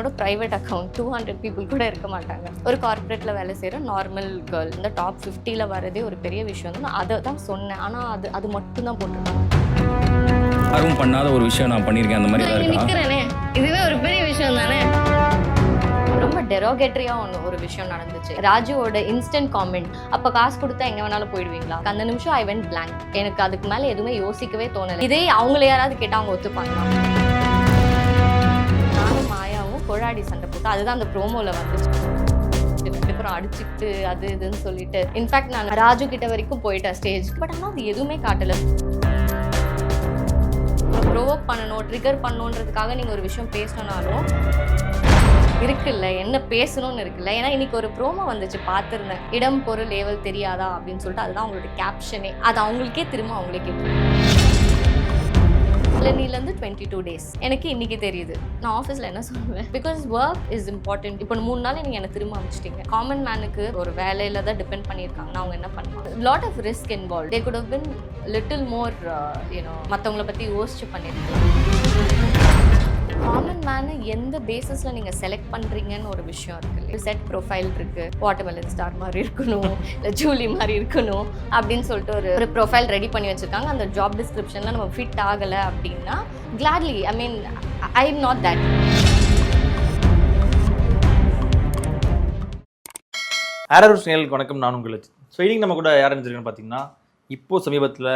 என்னோட private account 200 people கூட இருக்க மாட்டாங்க. ஒரு கார்ப்பரேட்டில் வேலை செய்கிற நார்மல் கேர்ள் இந்த டாப் 50ல் வரதே ஒரு பெரிய விஷயம் தான். நான் அதை தான் சொன்னேன். ஆனால் அது மட்டும்தான் போட்டுருக்காங்க. யாரும் பண்ணாத ஒரு விஷயம் நான் பண்ணியிருக்கேன். அந்த மாதிரி தான் நிற்கிறேனே, இதுவே ஒரு பெரிய விஷயம் தானே. ரொம்ப டெரோகேட்டரியாக ஒரு விஷயம் நடந்துச்சு. ராஜுவோட இன்ஸ்டன்ட் காமெண்ட், அப்போ காசு கொடுத்தா எங்கே வேணாலும் போயிடுவீங்களா? அந்த நிமிஷம் ஐ வென்ட் பிளாங்க். எனக்கு அதுக்கு மேலே எதுவுமே யோசிக்கவே தோணலை. இதே அவங்கள யாராவது கேட்டால் அவங்க ஒத்துப்பாங்க. நானும் மாயாவும் கொழாடி சண்டை போட்டு அதுதான் அந்த ப்ரோமோவில் வந்துச்சு. அப்புறம் அடிச்சுக்கிட்டு அது இதுன்னு சொல்லிட்டு இன்ஃபேக்ட் நான் ராஜு கிட்ட வரைக்கும் போயிட்டேன் ஸ்டேஜ். பட் ஆனால் அது எதுவுமே காட்டலை. ப்ரோவோக் பண்ணணும், ட்ரிகர் பண்ணணுன்றதுக்காக நீங்கள் ஒரு விஷயம் பேசணுன்னாலும் இருக்குல்ல, என்ன பேசணும்னு இருக்குல்ல. ஏன்னா இன்னைக்கு ஒரு ப்ரோமோ வந்துச்சு பார்த்துருந்தேன், இடம் பொருள் லேவல் தெரியாதா அப்படின்னு சொல்லிட்டு. அதுதான் அவங்களோட கேப்ஷனே. அது அவங்களுக்கே திரும்ப அவங்களே கேட்கும். நீலேருந்து 22 days எனக்கு இன்னைக்கு தெரியுது. நான் ஆஃபீஸில் என்ன சொல்லுவேன், பிகாஸ் ஒர்க் இஸ் இம்பார்ட்டன்ட். இப்போ 3 நாள் நீங்கள் என்னை திரும்ப அமைச்சிட்டீங்க. காமன் மேனுக்கு ஒரு வேலையில் தான் டிபெண்ட் பண்ணியிருக்காங்கன்னா அவங்க என்ன பண்ணுவாங்க? Lot of risk involve. They could have been little more மற்றவங்களை பற்றி யோசிச்சு பண்ணியிருக்கேன். காமன் மேனை எந்த பேசிஸில் நீங்கள் செலக்ட் பண்ணுறீங்கன்னு ஒரு விஷயம் இருக்குது. செட் ப்ரொஃபைல் இருக்குது, வாட்டர்மெலன் ஸ்டார் மாதிரி இருக்கணும், இல்லை ஜூலி மாதிரி இருக்கணும் அப்படின்னு சொல்லிட்டு ஒரு ப்ரொஃபைல் ரெடி பண்ணி வச்சுருக்காங்க. அந்த ஜாப் டிஸ்கிரிப்ஷனில் நம்ம ஃபிட் ஆகலை அப்படின்னா gladly I am not that. Arrows நேயர்களுக்கு வணக்கம், நான் உங்களுக்கு. ஸோ இன்னைக்கு நம்ம கூட யார் இருந்திருக்குன்னு பார்த்தீங்கன்னா, இப்போது சமீபத்தில்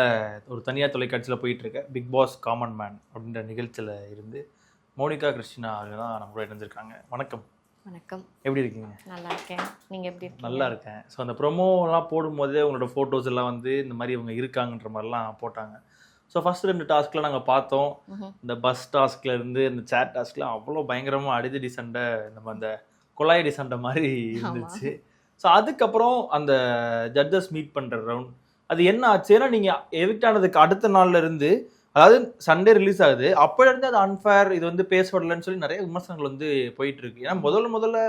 ஒரு தனியார் தொலைக்காட்சியில் போயிட்டுருக்க பிக் பாஸ் காமன் மேன் அப்படின்ற நிகழ்ச்சியில் இருந்து மோனிகா கிறிஸ்டினா அவங்க தான் நம்ம கூட இருந்திருக்காங்க. வணக்கம். வணக்கம். எப்படி இருக்கீங்க? நல்லா இருக்கேன். நீங்கள் எப்படி இருக்கீங்க? நல்லா இருக்கேன். ஸோ அந்த ப்ரொமோலாம் போடும்போதே உங்களோட ஃபோட்டோஸ் எல்லாம் வந்து இந்த மாதிரி இவங்க இருக்காங்கன்ற மாதிரிலாம் போட்டாங்க. ஸோ ஃபஸ்ட் 2 டாஸ்க்லாம் நாங்கள் பார்த்தோம். இந்த பஸ் டாஸ்கில் இருந்து இந்த சேட் டாஸ்க்லாம் அவ்வளோ பயங்கரமாக அடிதடி சண்டை, நம்ம அந்த கொலாயடி சண்டை மாதிரி இருந்துச்சு. ஸோ அதுக்கப்புறம் அந்த ஜட்ஜஸ் மீட் பண்ணுற ரவுண்ட் அது என்ன ஆச்சு? ஏன்னா நீங்கள் எவிக்ட் ஆனதுக்கு அடுத்த நாள்ல இருந்து, அதாவது சண்டே ரிலீஸ் ஆகுது, அப்போ இருந்து அது அன்ஃபேர், இது வந்து பேசப்படலன்னு சொல்லி நிறைய விமர்சனங்கள் வந்து போயிட்டு இருக்கு. ஏன்னா முதல்ல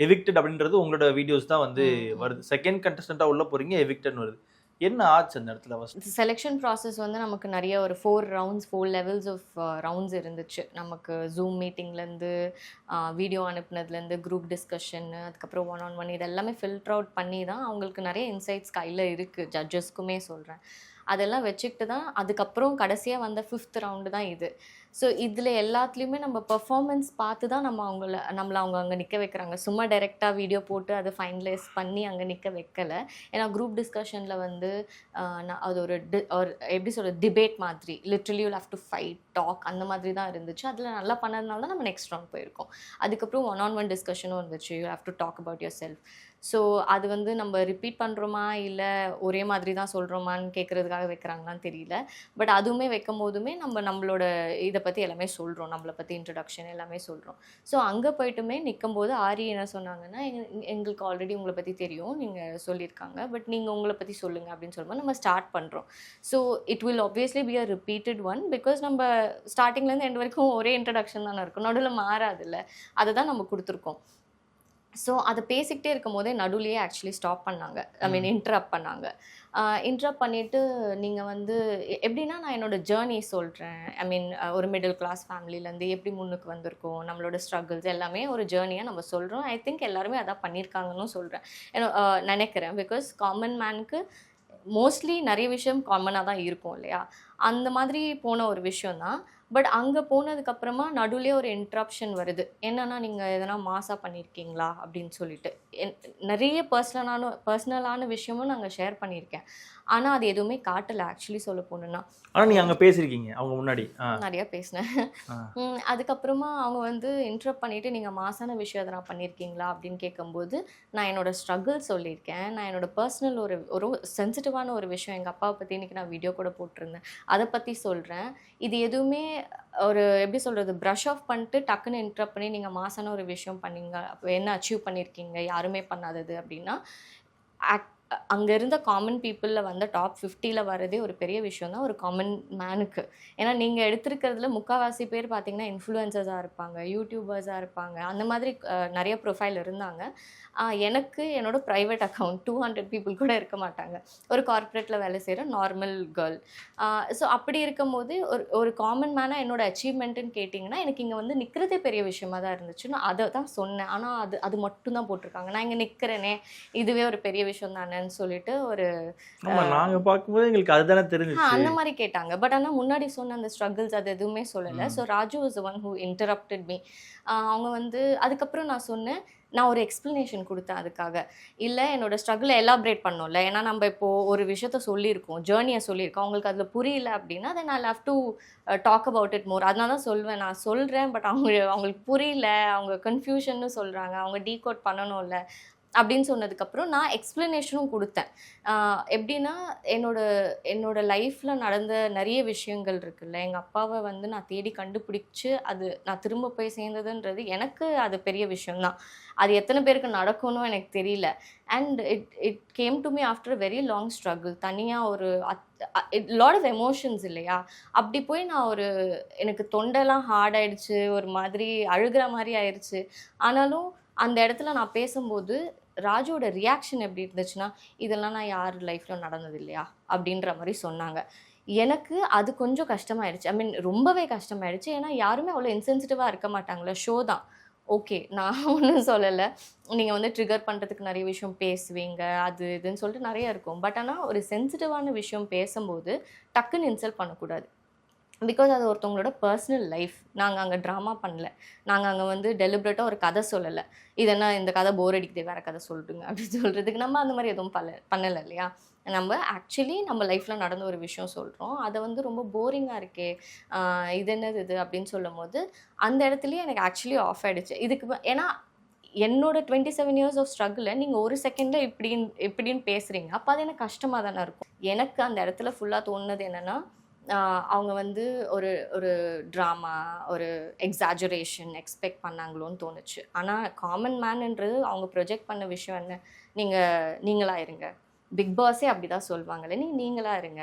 எவிக்டட் அப்படின்றது உங்களோட வீடியோஸ் தான் வந்து வருது. செகண்ட் கண்டஸ்டண்ட்டாக உள்ள போறீங்க, எவிக்டட்னு வருது. என்ன ஆச்சு அந்த இடத்துல? செலெக்ஷன் ப்ராசஸ் வந்து நமக்கு நிறைய ஒரு 4 லெவல்ஸ் ஆஃப் ரவுண்ட்ஸ் இருந்துச்சு. நமக்கு ஜூம் மீட்டிங்லேருந்து வீடியோ அனுப்புனதுலேருந்து குரூப் டிஸ்கஷன், அதுக்கப்புறம் 1-on-1 இது எல்லாமே ஃபில்டர் அவுட் பண்ணி தான் அவங்களுக்கு நிறைய இன்சைட்ஸ் கையில் இருக்குது. ஜட்ஜஸ்க்குமே சொல்கிறேன். அதெல்லாம் வச்சுக்கிட்டு தான் அதுக்கப்புறம் கடைசியாக வந்த 5th ரவுண்டு தான் இது. ஸோ இதில் எல்லாத்துலேயுமே நம்ம பெர்ஃபார்மன்ஸ் பார்த்து தான் நம்மளை அவங்க அங்கே நிற்க வைக்கிறாங்க. சும்மா டைரெக்டாக வீடியோ போட்டு அதை ஃபைனலைஸ் பண்ணி அங்கே நிற்க வைக்கலை. ஏன்னா குரூப் டிஸ்கஷனில் வந்து அது ஒரு எப்படி சொல்கிறது, டிபேட் மாதிரி, literally you have to fight, talk, அந்த மாதிரி தான் இருந்துச்சு. அதில் நல்லா பண்ணதுனால தான் நம்ம நெக்ஸ்ட் ரவுண்ட் போயிருக்கோம். அதுக்கப்புறம் 1-on-1 டிஸ்கஷனும் இருந்துச்சு. You have to talk about yourself. So அது வந்து நம்ம ரிப்பீட் பண்ணுறோமா இல்லை ஒரே மாதிரி தான் சொல்கிறோமான்னு கேட்குறதுக்காக வைக்கிறாங்களான்னு தெரியல. பட் அதுவுமே வைக்கும் போதுமே நம்மளோட இதை பற்றி எல்லாமே சொல்கிறோம், நம்மளை பற்றி இன்ட்ரடக்ஷன் எல்லாமே சொல்கிறோம். ஸோ அங்கே போய்ட்டுமே நிற்கும்போது ஆரி என்ன சொன்னாங்கன்னா, எங்களுக்கு ஆல்ரெடி உங்களை பற்றி தெரியும், நீங்கள் சொல்லியிருக்காங்க, பட் நீங்கள் உங்களை பற்றி சொல்லுங்கள் அப்படின்னு சொல்லும்போது நம்ம ஸ்டார்ட் பண்ணுறோம். So it will obviously be a repeated one, because நம்ம ஸ்டார்டிங்லேருந்து எண்ட் வரைக்கும் ஒரே இன்ட்ரடக்ஷன் தானே இருக்கும், நடுவில் மாறாதில்ல, அதை தான் நம்ம கொடுத்துருக்கோம். ஸோ அதை பேசிக்கிட்டே இருக்கும் போதே நடுவுலையே ஆக்சுவலி ஸ்டாப் பண்ணாங்க. இன்டரப்ட் பண்ணாங்க. இன்டரப்ட் பண்ணிவிட்டு, நீங்கள் வந்து எப்படின்னா, நான் என்னோடய ஜேர்னி சொல்கிறேன். ஒரு மிடில் கிளாஸ் ஃபேமிலியிலேருந்து எப்படி முன்னுக்கு வந்திருக்கோம், நம்மளோட ஸ்ட்ரகிள்ஸ் எல்லாமே ஒரு ஜேர்னியாக நம்ம சொல்கிறோம். ஐ திங்க் எல்லாருமே அதான் பண்ணியிருக்காங்கன்னு சொல்கிறேன், நினைக்கிறேன். பிகாஸ் காமன் மேனுக்கு மோஸ்ட்லி நிறைய விஷயம் காமனாக தான் இருக்கும் இல்லையா, அந்த மாதிரி போன ஒரு விஷயம் தான். பட் அங்கே போனதுக்கப்புறமா நடுவுலேயே ஒரு இன்ட்ரப்ஷன் வருது. என்னென்னா, நீங்கள் எதனா மாசாக பண்ணியிருக்கீங்களா அப்படின்னு சொல்லிட்டு நிறைய பர்சனலான விஷயமும் நாங்கள் ஷேர் பண்ணியிருக்கேன். ஆனால் அது எதுவுமே காட்டலை ஆக்சுவலி சொல்ல போகணுன்னா. ஆனால் நீங்கள் அங்கே பேசியிருக்கீங்க அவங்க முன்னாடி? நிறையா பேசினேன். அதுக்கப்புறமா அவங்க வந்து இன்ட்ரப்ட் பண்ணிவிட்டு, நீங்கள் மாசான விஷயம் எதனா பண்ணியிருக்கீங்களா அப்படின்னு கேட்கும்போது, நான் என்னோடய ஸ்ட்ரகிள் சொல்லியிருக்கேன். நான் என்னோடய பர்சனல் ஒரு சென்சிட்டிவான ஒரு விஷயம், எங்கள் அப்பாவை பற்றி இன்றைக்கி நான் வீடியோ கூட போட்டிருந்தேன், அதை பற்றி சொல்கிறேன். இது எதுவுமே ஒரு எப்படி சொல்கிறது, ப்ரஷ் ஆஃப் பண்ணிட்டு டக்குன்னு இன்ட்ரப்ட் பண்ணி நீங்கள் மாசான ஒரு விஷயம் பண்ணீங்க, அப்போ என்ன அச்சீவ் பண்ணியிருக்கீங்க யாருமே பண்ணாதது அப்படின்னா, அங்கே இருந்த காமன் பீப்புளில் வந்த டாப் 50ல் வரதே ஒரு பெரிய விஷயம் தான் ஒரு காமன் மேனுக்கு. ஏன்னா நீங்கள் எடுத்திருக்கிறதுல முக்கால்வாசி பேர் பார்த்தீங்கன்னா இன்ஃப்ளூயன்சர்ஸாக இருப்பாங்க, யூடியூபர்ஸாக இருப்பாங்க, அந்த மாதிரி நிறைய ப்ரொஃபைல் இருந்தாங்க. எனக்கு என்னோட ப்ரைவேட் அக்கௌண்ட் 200 பீப்புள் கூட இருக்க மாட்டாங்க. ஒரு கார்ப்பரேட்டில் வேலை செய்கிற நார்மல் கேர்ள். ஸோ அப்படி இருக்கும்போது ஒரு காமன் மேனாக என்னோட அச்சீவ்மெண்ட்டுன்னு கேட்டிங்கன்னா எனக்கு இங்கே வந்து நிற்கிறதே பெரிய விஷயமா தான் இருந்துச்சு. நான் அதை தான் சொன்னேன். ஆனால் அது மட்டும் தான் போட்டிருக்காங்க. நான் இங்கே நிற்கிறேனே இதுவே ஒரு பெரிய விஷயம் தானேன்னு சொல்லிட்டு ஒரு நாங்க பார்க்கும்போது எங்களுக்கு அதுதானே தெரிஞ்சிச்சு. அந்த மாதிரி கேட்டாங்க. பட் ஆனால் முன்னாடி சொன்ன அந்த ஸ்ட்ரகிள்ஸ் அது எதுவுமே சொல்லலை. So Raju was the one who interrupted me. அவங்க வந்து அதுக்கப்புறம் நான் சொன்னேன், நான் ஒரு எக்ஸ்ப்ளனேஷன் கொடுத்தேன் அதுக்காக. இல்லை என்னோடய ஸ்ட்ரகிளை எலாபரேட் பண்ணோம்ல, ஏன்னா நம்ம இப்போது ஒரு விஷயத்த சொல்லியிருக்கோம், ஜேர்னியை சொல்லியிருக்கோம், அவங்களுக்கு அதில் புரியல அப்படின்னா then I have to talk about it more. அதனால தான் சொல்வேன், நான் சொல்கிறேன் பட் அவங்களுக்கு புரியல, அவங்க கன்ஃபியூஷன்னு சொல்கிறாங்க, அவங்க டீகோட் பண்ணணும்ல அப்படின்னு சொன்னதுக்கப்புறம் நான் எக்ஸ்ப்ளனேஷனும் கொடுத்தேன். எப்படின்னா என்னோட லைஃப்பில் நடந்த நிறைய விஷயங்கள் இருக்குல்ல, எங்கள் அப்பாவை வந்து நான் தேடி கண்டுபிடிச்சி அது நான் திரும்ப போய் சேர்ந்ததுன்றது எனக்கு அது பெரிய விஷயம்தான். அது எத்தனை பேருக்கு நடக்கணும் எனக்கு தெரியல. And it came to me after very long struggle. தனியாக ஒரு லாட் ஆஃப் எமோஷன்ஸ் இல்லையா, அப்படி போய் நான் எனக்கு தொண்டெல்லாம் ஹார்ட் ஆயிடுச்சு, ஒரு மாதிரி அழுகிற மாதிரி ஆயிடுச்சு. ஆனாலும் அந்த இடத்துல நான் பேசும்போது ராஜுவோட ரியாக்ஷன் எப்படி இருந்துச்சுன்னா, இதெல்லாம் நான் யார் லைஃப்பில் நடந்தது இல்லையா அப்படின்ற மாதிரி சொன்னாங்க. எனக்கு அது கொஞ்சம் கஷ்டமாயிடுச்சு. ஐ மீன் ரொம்பவே கஷ்டமாயிடுச்சு. ஏன்னா யாருமே அவ்வளோ இன்சென்சிட்டிவாக இருக்க மாட்டாங்களே, ஷோ தான். ஓகே, நான் ஒன்றும் சொல்லலை, நீங்கள் வந்து ட்ரிகர் பண்ணுறதுக்கு நிறைய விஷயம் பேசுவீங்க, அது இதுன்னு சொல்லிட்டு நிறைய இருக்கும். பட் ஆனால் ஒரு சென்சிட்டிவான விஷயம் பேசும்போது டக்குன்னு இன்சல்ட் பண்ணக்கூடாது. பிகாஸ் அது ஒருத்தவங்களோட பர்சனல் லைஃப். நாங்கள் அங்கே ட்ராமா பண்ணல, நாங்கள் அங்கே வந்து டெலிபரேட்டாக ஒரு கதை சொல்லலை, இது என்ன இந்த கதை போர் அடிக்குது வேறு கதை சொல்லிட்டுங்க அப்படின்னு சொல்கிறதுக்கு நம்ம அந்த மாதிரி எதுவும் பண்ணலை இல்லையா. நம்ம ஆக்சுவலி நம்ம லைஃப்பில் நடந்த ஒரு விஷயம் சொல்கிறோம், அதை வந்து ரொம்ப போரிங்காக இருக்கே, இது என்னது இது அப்படின்னு சொல்லும் போது அந்த இடத்துலையே எனக்கு ஆக்சுவலி ஆஃப் ஆகிடுச்சு. ஏன்னா என்னோட 27 இயர்ஸ் ஆஃப் ஸ்ட்ரகிளை நீங்கள் ஒரு செகண்டில் இப்படின்னு பேசுகிறீங்க, அப்போ அது எனக்கு கஷ்டமாக தானே இருக்கும். எனக்கு அந்த இடத்துல ஃபுல்லாக தோணுனது என்னென்னா, அவங்க வந்து ஒரு ட்ராமா, ஒரு எக்ஸாஜரேஷன் எக்ஸ்பெக்ட் பண்ணாங்களோன்னு தோணுச்சு. ஆனால் காமன் மேன்ன்றது அவங்க ப்ரொஜெக்ட் பண்ண விஷயம் என்ன, நீங்களாக இருங்க, பிக் பாஸே அப்படி தான் சொல்லுவாங்களே, நீங்களாக இருங்க,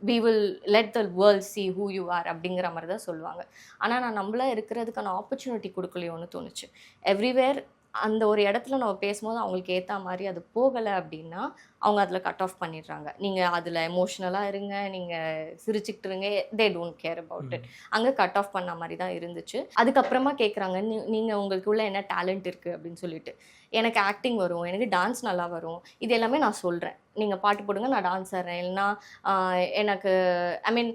we will let the world see who you are அப்படிங்கிற மாதிரி தான் சொல்லுவாங்க. ஆனால் நான் நம்மளா இருக்கிறதுக்கான ஆப்பர்ச்சுனிட்டி கொடுக்கலையோன்னு தோணுச்சு. எவ்ரிவேர் அந்த ஒரு இடத்துல நம்ம பேசும்போது அவங்களுக்கு ஏற்ற மாதிரி அது போகலை அப்படின்னா அவங்க அதில் கட் ஆஃப் பண்ணிடுறாங்க. நீங்கள் அதில் எமோஷ்னலாக இருங்க, நீங்கள் சிரிச்சுக்கிட்டு இருங்க, they don't care about it. அங்கே கட் ஆஃப் பண்ண மாதிரி தான் இருந்துச்சு. அதுக்கப்புறமா கேட்குறாங்க, நீங்கள் உங்களுக்குள்ள என்ன டேலண்ட் இருக்குது அப்படின்னு சொல்லிட்டு. எனக்கு ஆக்டிங் வரும், எனக்கு டான்ஸ் நல்லா வரும், இது எல்லாமே நான் சொல்கிறேன். நீங்கள் பாட்டு போடுங்க, நான் டான்ஸ் ஆடுறேன். இல்லைனா எனக்கு ஐ மீன்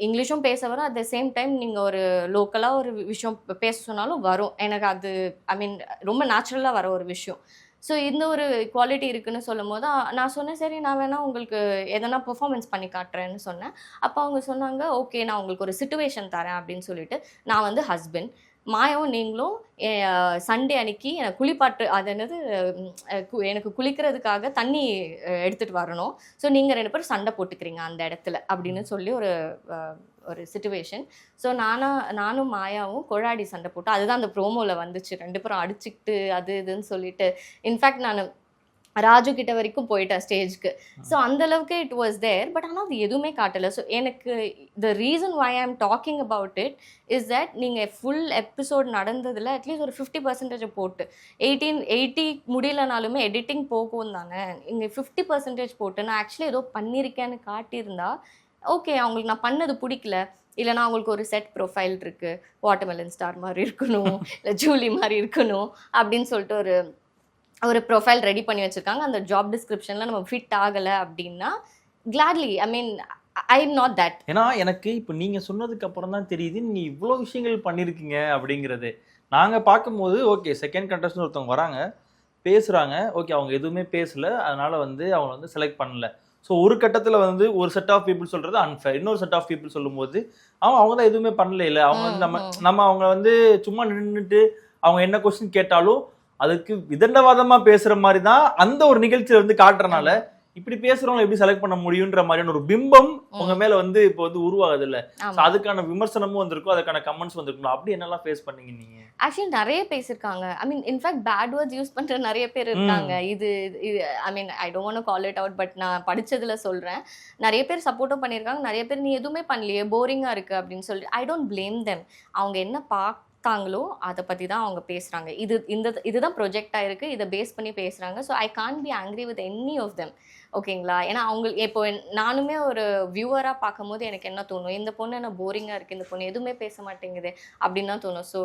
இங்கிலீஷும் பேச வரும், அட் த சேம் டைம் நீங்கள் ஒரு லோக்கலாக ஒரு விஷயம் பேச சொன்னாலும் வரும் எனக்கு. அது ஐ மீன் ரொம்ப நேச்சுரலாக வர ஒரு விஷயம். ஸோ இந்த ஒரு குவாலிட்டி இருக்குதுன்னு சொல்லும் போது நான் சொன்னேன், சரி நான் வேணால் உங்களுக்கு எதனா பெர்ஃபார்மன்ஸ் பண்ணி காட்டுறேன்னு சொன்னேன். அப்போ அவங்க சொன்னாங்க, ஓகே நான் உங்களுக்கு ஒரு சிச்சுவேஷன் தரேன் அப்படின்னு சொல்லிட்டு. நான் வந்து ஹஸ்பண்ட், மாயாவும் நீங்களும் சண்டே அன்னைக்கு எனக்கு குளிப்பாட்டு, அது என்னது எனக்கு குளிக்கிறதுக்காக தண்ணி எடுத்துகிட்டு வரணும். ஸோ நீங்கள் 2 பேரும் சண்டை போட்டுக்கிறீங்க அந்த இடத்துல அப்படின்னு சொல்லி ஒரு சிச்சுவேஷன். ஸோ நானும் மாயாவும் கொழாடி சண்டை போட்டு, அதுதான் அந்த ப்ரோமோவில் வந்துச்சு, 2 பேரும் அடிச்சுக்கிட்டு அது இதுன்னு சொல்லிட்டு. இன்ஃபேக்ட் நான் ராஜு கிட்ட வரைக்கும் போயிட்டேன் ஸ்டேஜ்க்கு. ஸோ அந்தளவுக்கு இட் வாஸ் தேர். பட் ஆனால் அது எதுவுமே காட்டலை. ஸோ எனக்கு the reason why I am talking about it is that நீங்கள் ஃபுல் எபிசோட் நடந்ததில் அட்லீஸ்ட் ஒரு 50% போட்டு 80 முடியலனாலுமே எடிட்டிங் போகும் தானே, இங்கே 50% போட்டு நான் ஆக்சுவலி ஏதோ பண்ணியிருக்கேன்னு காட்டியிருந்தா ஓகே, அவங்களுக்கு நான் பண்ணது பிடிக்கல, இல்லைனா அவங்களுக்கு ஒரு செட் ப்ரொஃபைல் இருக்குது, வாட்டர்மெலன் ஸ்டார் மாதிரி இருக்கணும், இல்லை ஜூலி மாதிரி இருக்கணும் அப்படின்னு சொல்லிட்டு ஒரு ப்ரொஃபைல் ரெடி பண்ணி வச்சுருக்காங்க. அந்த ஜாப் டிஸ்கிரிப்ஷனில் நம்ம ஃபிட் ஆகலை அப்படின்னா gladly I mean I am not that. ஏன்னா எனக்கு இப்போ நீங்கள் சொன்னதுக்கு அப்புறம் தான் தெரியுது நீங்கள் இவ்வளோ விஷயங்கள் பண்ணியிருக்கீங்க அப்படிங்கிறது. நாங்கள் பார்க்கும்போது ஓகே செகண்ட் கண்டஸ்டன்ட் ஒருத்தவங்க வராங்க, பேசுகிறாங்க, ஓகே அவங்க எதுவுமே பேசலை, அதனால் வந்து அவங்க வந்து செலக்ட் பண்ணல. ஸோ ஒரு கட்டத்தில் வந்து ஒரு செட் ஆஃப் பீப்புள் சொல்கிறது அன்ஃபேர், இன்னொரு செட் ஆஃப் பீப்புள் சொல்லும்போது அவங்க தான் எதுவுமே பண்ணல. இல்லை அவங்க வந்து நம்ம அவங்க வந்து சும்மா நின்றுட்டு அவங்க என்ன கொஸ்டின் கேட்டாலும் அதுக்கு விதண்டவாதமாக பேசுகிற மாதிரி தான் அந்த ஒரு நிகழ்ச்சியில் வந்து காட்டுறனால இப்படி பேசுறவங்க எப்படி செலக்ட் பண்ண முடியுன்ற மாதிரியான ஒரு பிம்பம் உங்க மேல வந்து இப்போ வந்து உருவாகுது இல்ல? அதுக்கான விமர்சனமும் வந்திருக்கும், அதுக்கான கமெண்ட்ஸ் வந்திருக்கும். அப்படி என்னெல்லாம் ஃபேஸ் பண்ணீங்க நீங்க? ஆக்சுவலி நிறைய பேசியிருக்காங்க. I mean in fact bad words use பண்ற நிறைய பேர் இருக்காங்க. இது I mean I don't want to call it out, but நான் படிச்சதுல சொல்றேன். நிறைய பேர் சப்போர்ட்டும் பண்ணியிருக்காங்க, நிறைய பேர் நீ எதுவுமே பண்ணலையே போரிங்கா இருக்கு அப்படின்னு சொல்லி. I don't blame them. அவங்க என்ன பார்த்தாங்களோ அதை பற்றி தான் அவங்க பேசுகிறாங்க. இதுதான் ப்ரொஜெக்ட் ஆயிருக்கு, இதை பேஸ் பண்ணி பேசுகிறாங்க. So I can't be angry with any of them. ஓகேங்களா? ஏன்னா அவங்களுக்கு இப்போ நானுமே ஒரு வியூவராக பார்க்கும்போது எனக்கு என்ன தோணும், இந்த பொண்ணு என்ன போரிங்காக இருக்குது, இந்த பொண்ணு எதுவுமே பேச மாட்டேங்குது அப்படின்னு தான் தோணும். So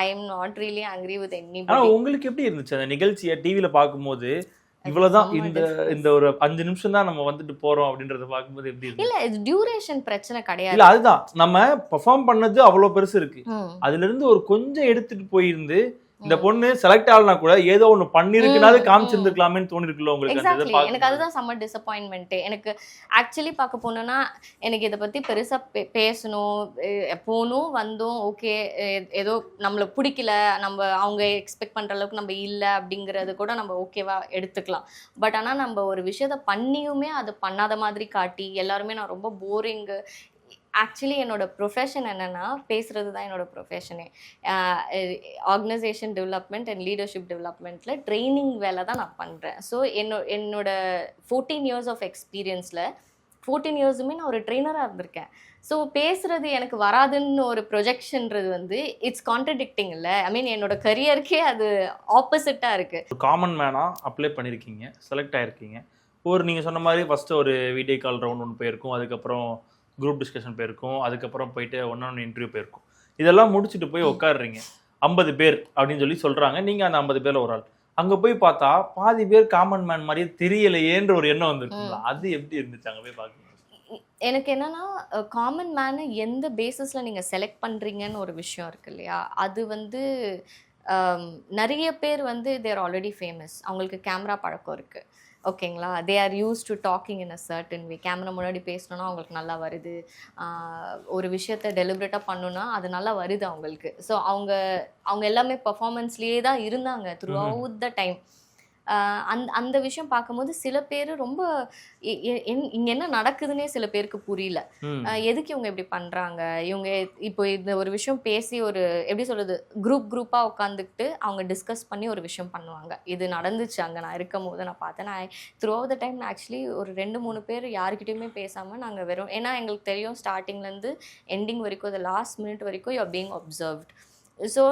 I am not really angry with any. ஆனால் உங்களுக்கு எப்படி இருந்துச்சு அந்த நிகழ்ச்சியை டிவியில் பார்க்கும்போது? இவ்வளவுதான், இந்த ஒரு 5 நிமிஷம் தான் நம்ம வந்துட்டு போறோம் அப்படின்றத பார்க்கும்போது எப்படி இருக்கு? இல்ல இது டியூரேஷன் பிரச்சனை கிடையாது. இல்ல அதுதான், நம்ம பெர்ஃபார்ம் பண்ணது அவ்வளவு பெருசு இருக்கு, அதுல இருந்து ஒரு கொஞ்சம் எடுத்துட்டு போயிருந்து இந்த பொண்ணு செலக்ட் ஆகலனா கூட ஏதோ ஒண்ணு பண்ணிருக்குனால காமிச்சிருந்துக்கலாமேன்னு தோணிருக்குல்ல உங்களுக்கு? எக்ஸாக்ட்லி, எனக்கு அதுதான் செம்ம டிசப்பாயின்மெண்ட். எனக்கு ஆக்சுவலி பார்க்க போனோம்னா எனக்கு இதை பத்தி பெருசா பேசணும் போகணும் வந்தோம், ஓகே ஏதோ நம்மளை பிடிக்கல, நம்ம அவங்க எக்ஸ்பெக்ட் பண்ற அளவுக்கு நம்ம இல்லை அப்படிங்கறது கூட நம்ம ஓகேவா எடுத்துக்கலாம். பட் ஆனா நம்ம ஒரு விஷயத்த பண்ணியுமே அது பண்ணாத மாதிரி காட்டி எல்லாருமே நான் ரொம்ப போரிங். ஆக்சுவலி என்னோட ப்ரொஃபஷன் என்னென்னா பேசுகிறது தான் என்னோட ப்ரொஃபஷனே. ஆர்கனைசேஷன் டெவலப்மெண்ட் அண்ட் லீடர்ஷிப் டெவலப்மெண்ட்டில் ட்ரைனிங் வேலை தான் நான் பண்ணுறேன். ஸோ என்னோட 14 இயர்ஸ் ஆஃப் எக்ஸ்பீரியன்ஸில் 14 இயர்ஸுமே நான் ஒரு ட்ரெயினராக இருந்திருக்கேன். ஸோ பேசுகிறது எனக்கு வராதுன்னு ஒரு ப்ரொஜெக்ஷன்றது வந்து இட்ஸ் கான்ட்ரடிக்டிங் இல்லை. ஐ மீன் என்னோட கரியருக்கே அது ஆப்போசிட்டாக இருக்குது. காமன் மேனாக அப்ளை பண்ணியிருக்கீங்க, செலக்ட் ஆகிருக்கீங்க. நீங்கள் சொன்ன மாதிரி ஃபஸ்ட்டு ஒரு வீடியோ கால் ரவுண்ட் ஒன்று போயிருக்கும், அதுக்கப்புறம் குரூப் டிஸ்கஷன் போயிருக்கும், அதுக்கப்புறம் போயிட்டு ஒன்று இன்டர்வியூ போயிருக்கும். இதெல்லாம் முடிச்சுட்டு போய் உட்காடுறீங்க, 50 பேர் அப்படின்னு சொல்லி சொல்கிறாங்க, நீங்கள் அந்த 50 பேரில் ஒரு ஆள். அங்கே போய் பார்த்தா பாதி பேர் காமன் மேன் மாதிரியே தெரியலையேன்ற ஒரு எண்ணம் வந்துருக்குங்களா? அது எப்படி இருந்துச்சு அங்கே போய் பார்க்கணும்? எனக்கு என்னன்னா காமன் மேனை எந்த பேசிஸில் நீங்கள் செலக்ட் பண்ணுறீங்கன்னு ஒரு விஷயம் இருக்கு இல்லையா? அது வந்து நிறைய பேர் வந்து தேர் ஆல்ரெடி ஃபேமஸ், அவங்களுக்கு கேமரா பழக்கம் இருக்குது, ஓகேங்களா? They are use to docking in a certain way. Camera முன்னாடி பேசணுன்னா அவங்களுக்கு நல்லா வருது, ஒரு விஷயத்த டெலிபரேட்டாக பண்ணணுன்னா அது நல்லா வருது அவங்களுக்கு. ஸோ அவங்க எல்லாமே பர்ஃபார்மன்ஸ்லேயே தான் இருந்தாங்க த்ரூ அவுட் த டைம். அந்த விஷயம் பார்க்கும்போது சில பேர் ரொம்ப இங்கே என்ன நடக்குதுன்னே சில பேருக்கு புரியல. எதுக்கு இவங்க இப்படி பண்ணுறாங்க, இவங்க இப்போ இந்த ஒரு விஷயம் பேசி ஒரு எப்படி சொல்கிறது குரூப்பாக உட்காந்துக்கிட்டு அவங்க டிஸ்கஸ் பண்ணி ஒரு விஷயம் பண்ணுவாங்க. இது நடந்துச்சு அங்கே நான் இருக்கும் போது நான் பார்த்தேன். நான் த்ரூ அவுட் த டைம் நான் ஆக்சுவலி ஒரு 2-3 பேர் யாருக்கிட்டையுமே பேசாமல் நாங்கள் வெறும், ஏன்னா எங்களுக்கு தெரியும் ஸ்டார்டிங்லேருந்து எண்டிங் வரைக்கும் அந்த லாஸ்ட் மினிட் வரைக்கும் you are being observed. So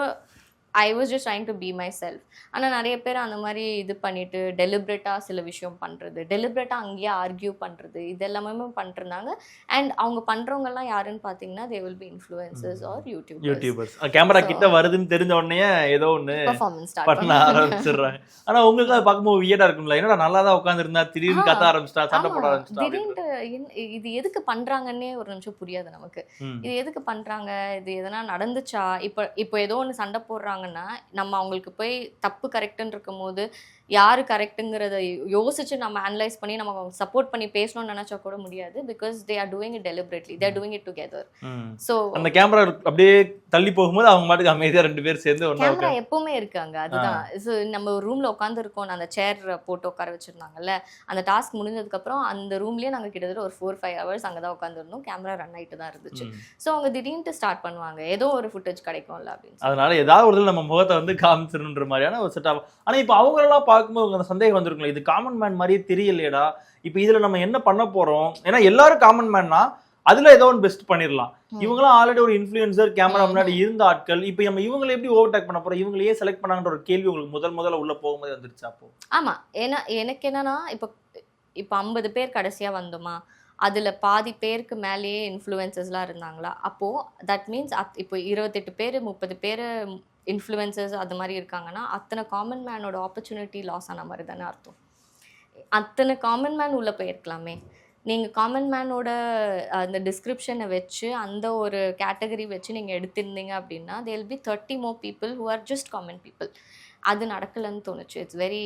I was just trying to be my self. ஆனால் நிறைய பேர் அந்த மாதிரி இது பண்ணிவிட்டு டெலிப்ரேட்டாக சில விஷயம் பண்ணுறது, டெலிப்ரேட்டாக அங்கேயே ஆர்கியூ பண்ணுறது, இது எல்லாமே பண்ணிருந்தாங்க. அண்ட் அவங்க பண்ணுறவங்கலாம் யாருன்னு பார்த்தீங்கன்னா they will be influencers or YouTubers. Camera கிட்ட வருதுன்னு தெரிஞ்ச உடனே ஏதோ ஒன்று பர்ஃபார்மன்ஸ் பண்ண ஆரம்பிச்சிடுறாங்க. ஆனால் உங்களுக்கு அதை பார்க்கும்போது வியர்டா இருக்கும்ல, என்னடா நல்லா தான் உட்காந்துருந்தா திடீர்னு கத்த ஆரம்பிச்சிட்டா, சண்டை போட ஆரம்பிச்சிட்டா, திடீர்னு இது எதுக்கு பண்ணுறாங்கன்னே ஒரு நிமிஷம் புரியாது நமக்கு. இது எதுக்கு பண்ணுறாங்க, இது எதனா நடந்துச்சா, இப்போ ஏதோ ஒன்று சண்டை போடுறாங்க, நம்ம அவங்களுக்கு போய் தப்பு கரெக்ட்னு இருக்கும் போது யாரு கரெக்ட்டுங்கிறத யோசிச்சு நம்ம அனலைஸ் பண்ணி நம்ம சப்போர்ட் பண்ணி பேசணும்னு நினைச்சா கூட முடியாது. Because they are doing it deliberately, they are doing it together. So அந்த கேமரா அப்படியே தள்ளி போகும்போது அவங்க மாட்டுக்கு அமைதியா 2 பேர் சேர்ந்து கேமரா எப்பவுமே இருக்காங்க. அதுதான். ஸோ நம்ம ஒரு ரூம்ல உட்காந்து இருக்கோம், அந்த சேர் போட்டு உட்கார வச்சிருந்தாங்கல்ல, அந்த டாஸ்க் முடிஞ்சதுக்கு அப்புறம் அந்த ரூம்லயே நாங்க கிட்டத்தட்ட ஒரு 4-5 ஹவர்ஸ் அங்கதான் உட்காந்துருந்தோம். கேமரா ரன் ஆயிட்டு தான் இருந்துச்சு. ஸோ அவங்க திடீர்னு ஸ்டார்ட் பண்ணுவாங்க, ஏதோ ஒரு ஃபுட்டேஜ் கிடைக்கும்ல அப்படின்னு. அதனால ஏதாவது ஒரு நம்ம முகத்தை வந்து காமிச்சிருன்ற மாதிரியான ஒரு செட்டப். ஆனா இப்போ அவங்களெல்லாம் பார்க்கும்போது அந்த சந்தேகம் வந்திருக்குல்ல, இது காமன் மேன் மாதிரியே தெரியலையடா, இப்போ இதுல நம்ம என்ன பண்ண போறோம்? ஏன்னா எல்லாரும் காமன் மேன்னா அதுல ஏதோ ஒன்று பெஸ்ட் பண்ணிடலாம். இவங்களாம் ஆல்ரெடி ஒரு இன்ஃப்ளூயன்சர், கேமரா முன்னாடி இருந்த ஆட்கள், இப்போ நம்ம இவங்களை எப்படி ஓவர்டேக் பண்ண போறோம், இவங்களையே செலக்ட் பண்ணாங்கன்ற ஒரு கேள்வி உங்களுக்கு முதல்ல உள்ள போகும்போது வந்துருச்சு அப்போ? ஆமா, ஏன்னா எனக்கு என்னன்னா இப்போ 50 பேர் கடைசியா வந்தோமா, அதில் பாதி பேருக்கு மேலேயே இன்ஃப்ளூயன்சஸ்லாம் இருந்தாங்களா, அப்போது தட் மீன்ஸ் இப்போ 28 பேர் 30 பேர் இன்ஃப்ளூயன்சர்ஸ் அது மாதிரி இருக்காங்கன்னா அத்தனை காமன் மேனோட ஆப்பர்ச்சுனிட்டி லாஸ் ஆன மாதிரி தானே அர்த்தம். அத்தனை காமன் மேன் உள்ளே போயிருக்கலாமே. நீங்கள் காமன் மேனோட அந்த டிஸ்கிரிப்ஷனை வச்சு அந்த ஒரு கேட்டகரி வச்சு நீங்கள் எடுத்திருந்தீங்க அப்படின்னா there will be 30 more people who are just common people. அது நடக்கலன்னு தோணுச்சு. It's very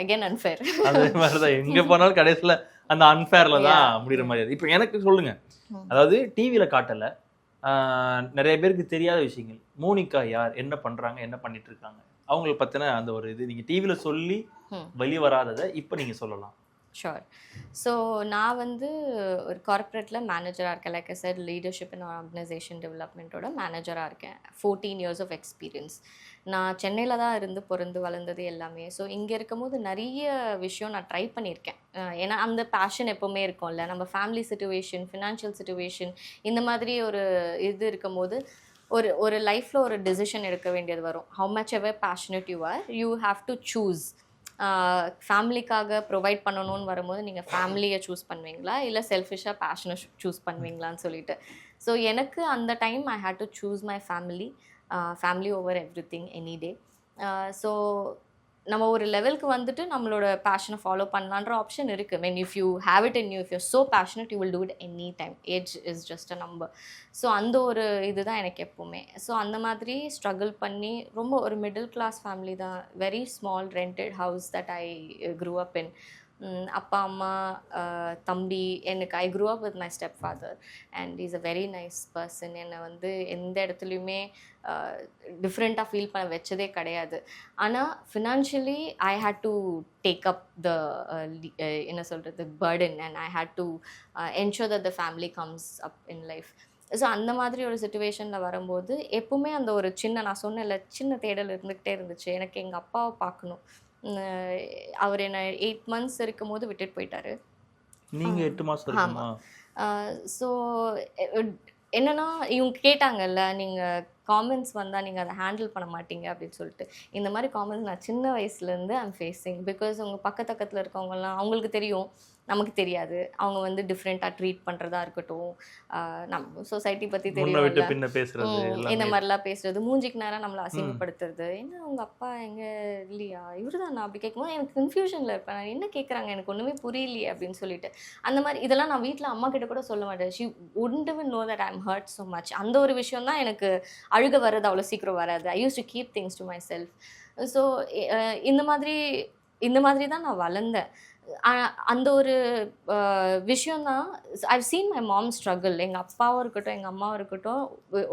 again unfair. அதே மாதிரி தான் எங்கே போனாலும் கடைசியில் அந்த அன்ஃபேர்ல தான் முடிகிற மாதிரி. இப்போ எனக்கு சொல்லுங்க, அதாவது டிவியில் காட்டலை, நிறைய பேருக்கு தெரியாத விஷயங்கள், மோனிகா யார், என்ன பண்றாங்க, என்ன பண்ணிட்டு இருக்காங்க, அவங்களை பத்தின அந்த ஒரு இது நீங்க டிவில சொல்லி வெளி வராததை இப்ப நீங்க சொல்லலாம். ஷோர். ஸோ நான் வந்து ஒரு கார்ப்பரேட்டில் மேனேஜராக இருக்கேன். Like I set leadership and organisation டெவலப்மெண்ட்டோட மேனேஜராக இருக்கேன். 14 years ஆஃப் எக்ஸ்பீரியன்ஸ். நான் சென்னையில் தான் இருந்து பிறந்து வளர்ந்தது எல்லாமே. ஸோ இங்கே இருக்கும்போது நிறைய விஷயம் நான் ட்ரை பண்ணியிருக்கேன். ஏன்னா அந்த பேஷன் எப்போவுமே இருக்கும்ல. நம்ம ஃபேமிலி சிச்சுவேஷன், ஃபினான்ஷியல் சிச்சுவேஷன் இந்த மாதிரி ஒரு இது இருக்கும்போது ஒரு லைஃப்பில் ஒரு டெசிஷன் எடுக்க வேண்டியது வரும். How much ever passionate you are, you have to choose. ஃபேமிலிக்காக ப்ரொவைட் பண்ணணும்னு வரும்போது நீங்கள் ஃபேமிலியை சூஸ் பண்ணுவீங்களா, இல்லை செல்ஃபிஷாக பேஷனை சூஸ் பண்ணுவீங்களான்னு சொல்லிட்டு. ஸோ எனக்கு அந்த time I had to choose my family over everything any day. So நம்ம ஒரு லெவலுக்கு வந்துட்டு நம்மளோட பேஷனை ஃபாலோ பண்ணலான்ற ஆப்ஷன் இருக்குது. Mean if you have it in you, if you're so passionate you will do it any time. Age is just a number. So அந்த ஒரு இதுதான் எனக்கு எப்போவுமே. ஸோ அந்த மாதிரி ஸ்ட்ரகிள் பண்ணி ரொம்ப ஒரு மிடில் கிளாஸ் ஃபேமிலி தான். Very small rented house that I grew up in. அப்பா அம்மா தம்பி எனக்கு I grew up with my stepfather and is a very nice person. என்னை வந்து எந்த இடத்துலையுமே டிஃப்ரெண்ட்டாக ஃபீல் பண்ண வச்சதே கிடையாது. ஆனால் financially I had to take up the என்ன சொல்கிறது burden and I had to ensure that the family comes up in life. So அந்த மாதிரி ஒரு சுச்சுவேஷனில் வரும்போது எப்போவுமே அந்த ஒரு நான் சொன்னேன்ல, சின்ன தேடல் இருந்துக்கிட்டே இருந்துச்சு. எனக்கு எங்கள் அப்பாவை பார்க்கணும். அவர் என்னை 8 months இருக்கும் போது விட்டுட்டு போயிட்டாரு. நீங்கள் 8 மாதம் இருக்குமா? ஸோ என்னன்னா இவங்க கேட்டாங்கல்ல, நீங்கள் காமெண்ட்ஸ் வந்தால் நீங்கள் அதை ஹேண்டில் பண்ண மாட்டீங்க அப்படின்னு சொல்லிட்டு. இந்த மாதிரி காமெண்ட்ஸ் நான் சின்ன வயசுலேருந்து ஐம் ஃபேஸிங். பிகாஸ் உங்கள் பக்கத்தில் இருக்கவங்கலாம் அவங்களுக்கு தெரியும், நமக்கு தெரியாது. அவங்க வந்து டிஃப்ரெண்ட்டாக ட்ரீட் பண்ணுறதா இருக்கட்டும், நம்ம சொசைட்டி பற்றி தெரியும், இந்த மாதிரிலாம் பேசுறது, மூஞ்சிக்கு நேரம் நம்மளை அசிங்கப்படுத்துறது. என்ன உங்கள் அப்பா எங்கே இல்லையா, இவர் தான் நான் அப்படி கேட்கும்போது எனக்கு கன்ஃபியூஷனில் இருப்பேன். நான் என்ன கேட்குறாங்க எனக்கு ஒன்றுமே புரியலையே அப்படின்னு சொல்லிட்டு. அந்த மாதிரி இதெல்லாம் நான் வீட்டில் அம்மா கிட்ட கூட சொல்ல மாட்டேன். She wouldn't even know that I'm hurt so much. அந்த ஒரு விஷயம் தான் எனக்கு அழுக வர்றது அவ்வளோ சீக்கிரம் வராது. I used to keep things to myself. So இந்த மாதிரி தான் நான் வளர்ந்தேன். அந்த ஒரு விஷயந்தான் I've seen my mom struggle. எங்கள் அப்பாவும் இருக்கட்டும் எங்கள் அம்மாவும் இருக்கட்டும்,